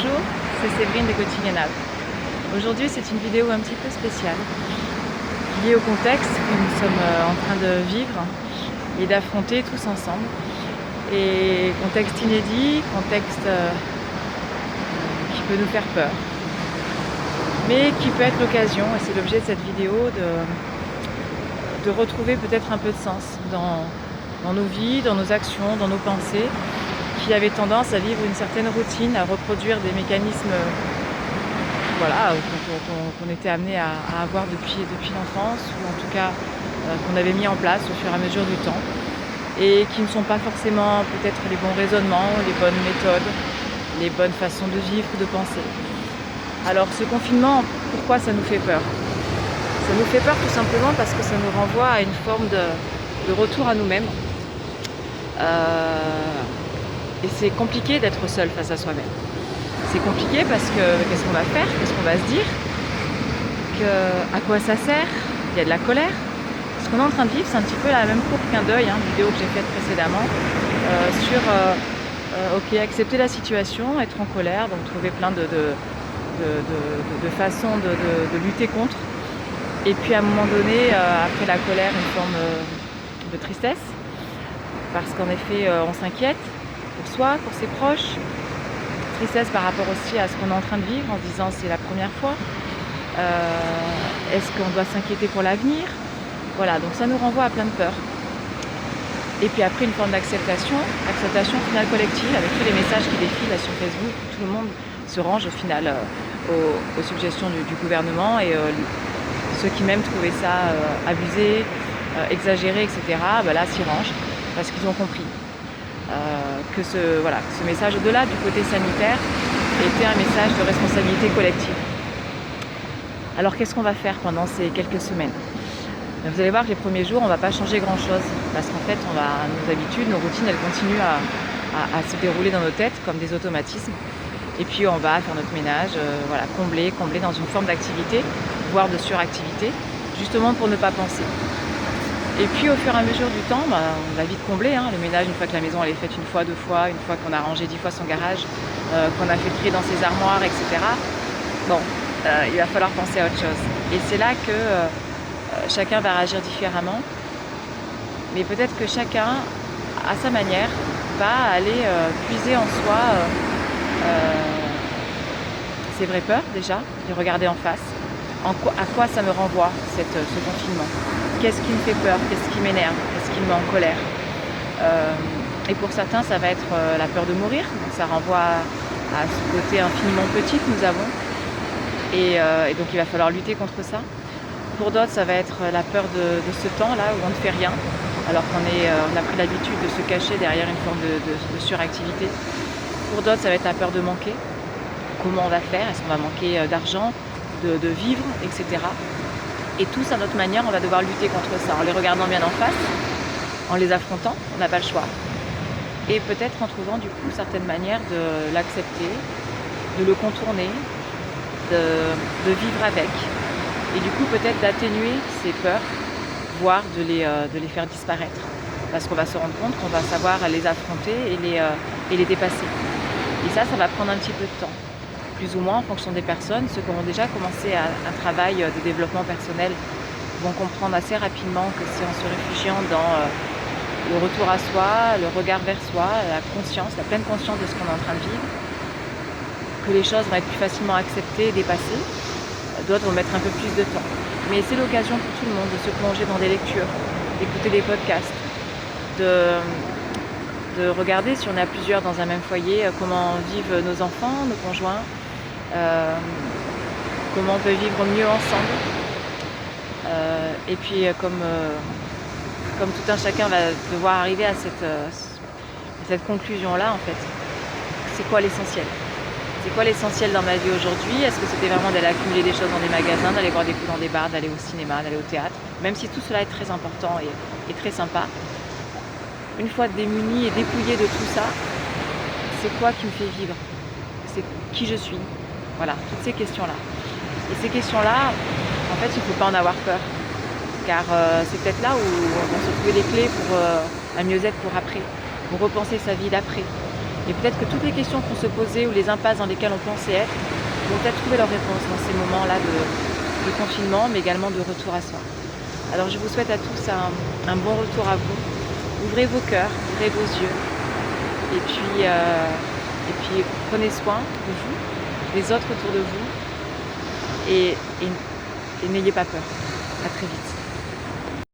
Bonjour, c'est Séverine de Quotidienal. Aujourd'hui c'est une vidéo un petit peu spéciale, liée au contexte que nous sommes en train de vivre et d'affronter tous ensemble. Et contexte inédit, contexte qui peut nous faire peur, mais qui peut être l'occasion, et c'est l'objet de cette vidéo, de retrouver peut-être un peu de sens dans nos vies, dans nos actions, dans nos pensées, qui avaient tendance à vivre une certaine routine, à reproduire des mécanismes qu'on était amené à avoir depuis l'enfance, ou en tout cas qu'on avait mis en place au fur et à mesure du temps, et qui ne sont pas forcément peut-être les bons raisonnements, les bonnes méthodes, les bonnes façons de vivre ou de penser. Alors ce confinement, pourquoi ça nous fait peur ? Ça nous fait peur tout simplement parce que ça nous renvoie à une forme de retour à nous-mêmes. Et c'est compliqué d'être seul face à soi-même. C'est compliqué parce que qu'est-ce qu'on va faire ? Qu'est-ce qu'on va se dire ? À quoi ça sert ? Il y a de la colère. Ce qu'on est en train de vivre, c'est un petit peu la même courbe qu'un deuil, vidéo que j'ai faite précédemment, sur accepter la situation, être en colère, donc trouver plein de façons de lutter contre. Et puis à un moment donné, après la colère, une forme de tristesse, parce qu'en effet, on s'inquiète pour soi, pour ses proches. Tristesse par rapport aussi à ce qu'on est en train de vivre, en se disant c'est la première fois. Est-ce qu'on doit s'inquiéter pour l'avenir ? Voilà, donc ça nous renvoie à plein de peurs. Et puis après, une forme d'acceptation finale collective, avec tous les messages qui défilent là, sur Facebook, où tout le monde se range au final aux suggestions du gouvernement, et ceux qui même trouvaient ça abusé, exagéré, etc., là s'y rangent, parce qu'ils ont compris que ce message, au-delà du côté sanitaire, était un message de responsabilité collective. Alors qu'est-ce qu'on va faire pendant ces quelques semaines ? Vous allez voir que les premiers jours, on ne va pas changer grand-chose, parce qu'en fait, nos habitudes, nos routines, elles continuent à se dérouler dans nos têtes comme des automatismes. Et puis on va faire notre ménage, combler dans une forme d'activité, voire de suractivité, justement pour ne pas penser. Et puis au fur et à mesure du temps, on va vite combler le ménage une fois que la maison elle est faite, une fois, deux fois, une fois qu'on a rangé 10 fois son garage, qu'on a fait le tri dans ses armoires, etc. Il va falloir penser à autre chose. Et c'est là que chacun va réagir différemment, mais peut-être que chacun, à sa manière, va aller puiser en soi ses vraies peurs déjà, les regarder en face. À quoi ça me renvoie ce confinement ? Qu'est-ce qui me fait peur ? Qu'est-ce qui m'énerve ? Qu'est-ce qui me met en colère ? Et pour certains, ça va être la peur de mourir. Donc ça renvoie à ce côté infiniment petit que nous avons. Et donc il va falloir lutter contre ça. Pour d'autres, ça va être la peur de ce temps-là où on ne fait rien, alors qu'on a pris l'habitude de se cacher derrière une forme de suractivité. Pour d'autres, ça va être la peur de manquer. Comment on va faire ? Est-ce qu'on va manquer d'argent, de vivre, etc. Et tous, à notre manière, on va devoir lutter contre ça, en les regardant bien en face, en les affrontant, on n'a pas le choix. Et peut-être en trouvant du coup certaines manières de l'accepter, de le contourner, de vivre avec. Et du coup peut-être d'atténuer ces peurs, voire de les faire disparaître. Parce qu'on va se rendre compte qu'on va savoir les affronter et les dépasser. Et ça va prendre un petit peu de temps. Plus ou moins en fonction des personnes. Ceux qui auront déjà commencé un travail de développement personnel vont comprendre assez rapidement que c'est en se réfugiant dans le retour à soi, le regard vers soi, la pleine conscience de ce qu'on est en train de vivre, que les choses vont être plus facilement acceptées et dépassées. D'autres vont mettre un peu plus de temps. Mais c'est l'occasion pour tout le monde de se plonger dans des lectures, d'écouter des podcasts, de regarder si on est à plusieurs dans un même foyer, comment vivent nos enfants, nos conjoints, comment on peut vivre mieux ensemble. Et puis comme tout un chacun va devoir arriver à cette conclusion-là, en fait, c'est quoi l'essentiel ? C'est quoi l'essentiel dans ma vie aujourd'hui ? Est-ce que c'était vraiment d'aller accumuler des choses dans des magasins, d'aller voir des coups dans des bars, d'aller au cinéma, d'aller au théâtre ? Même si tout cela est très important et très sympa, une fois démunie et dépouillée de tout ça, c'est quoi qui me fait vivre ? C'est qui je suis ? Voilà, toutes ces questions-là. Et ces questions-là, en fait, il ne faut pas en avoir peur. Car c'est peut-être là où vont se trouver les clés pour un mieux-être pour après, pour repenser sa vie d'après. Et peut-être que toutes les questions qu'on se posait ou les impasses dans lesquelles on pensait être vont peut-être trouver leur réponse dans ces moments-là de confinement, mais également de retour à soi. Alors je vous souhaite à tous un bon retour à vous. Ouvrez vos cœurs, ouvrez vos yeux, et puis prenez soin de vous, des autres autour de vous, et n'ayez pas peur. À très vite.